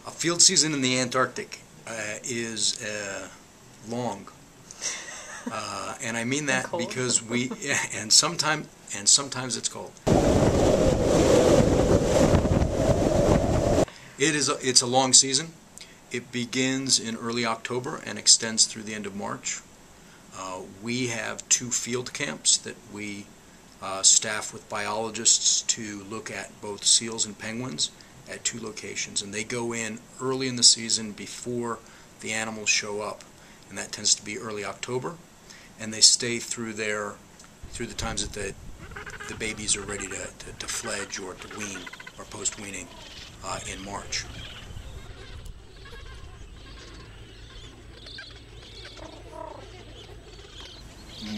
A field season in the Antarctic is long, and I mean that because and sometimes it's cold. It's a long season. It begins in early October and extends through the end of March. We have 2 field camps that we staff with biologists to look at both seals and penguins at 2 locations, and they go in early in the season before the animals show up, and that tends to be early October, and they stay through the times that the babies are ready to fledge or to wean or post-weaning in March.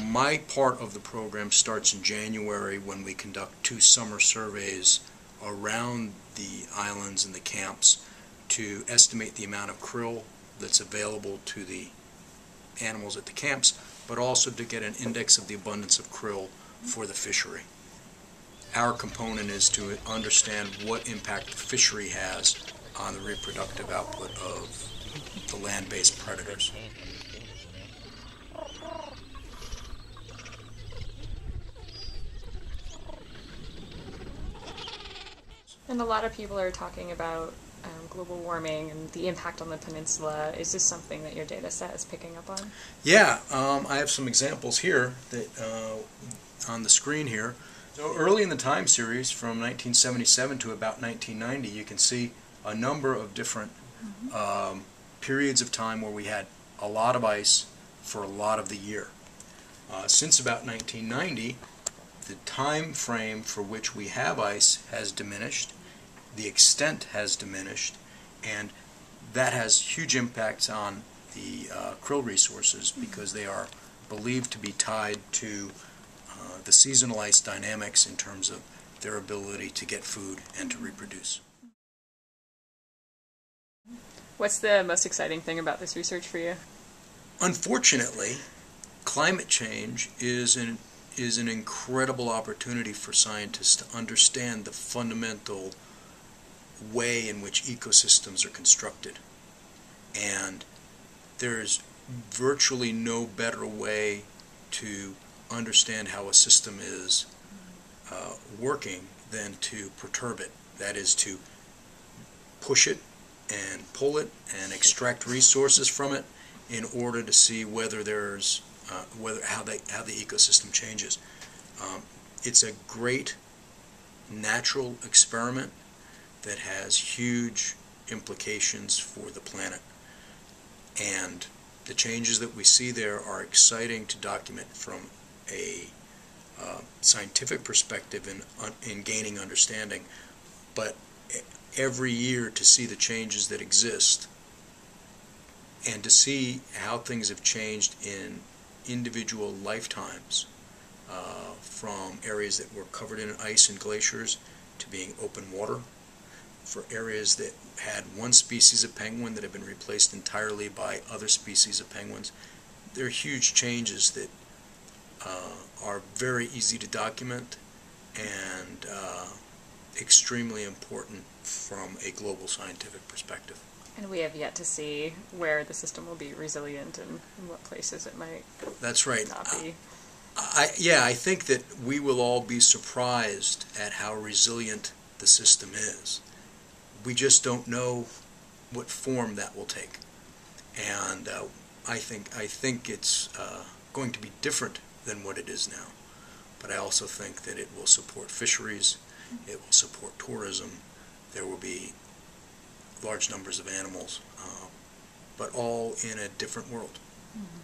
My part of the program starts in January when we conduct 2 summer surveys around the islands and the camps to estimate the amount of krill that's available to the animals at the camps, but also to get an index of the abundance of krill for the fishery. Our component is to understand what impact the fishery has on the reproductive output of the land-based predators. And a lot of people are talking about global warming and the impact on the peninsula. Is this something that your data set is picking up on? Yeah, I have some examples here that on the screen here. So early in the time series, from 1977 to about 1990, you can see a number of different periods of time where we had a lot of ice for a lot of the year. Since about 1990, the time frame for which we have ice has diminished, the extent has diminished, and that has huge impacts on the krill resources because they are believed to be tied to the seasonal ice dynamics in terms of their ability to get food and to reproduce. What's the most exciting thing about this research for you? Unfortunately, climate change is an incredible opportunity for scientists to understand the fundamental way in which ecosystems are constructed. And there's virtually no better way to understand how a system is working than to perturb it. That is, to push it and pull it and extract resources from it in order to see whether there's how the ecosystem changes. It's a great natural experiment that has huge implications for the planet, and the changes that we see there are exciting to document from a scientific perspective in gaining understanding, but every year to see the changes that exist and to see how things have changed in individual lifetimes, from areas that were covered in ice and glaciers to being open water, for areas that had one species of penguin that have been replaced entirely by other species of penguins. There are huge changes that are very easy to document and extremely important from a global scientific perspective. And we have yet to see where the system will be resilient and in what places it might not be. I think that we will all be surprised at how resilient the system is. We just don't know what form that will take. And I think it's going to be different than what it is now. But I also think that it will support fisheries, it will support tourism, there will be large numbers of animals, but all in a different world. Mm-hmm.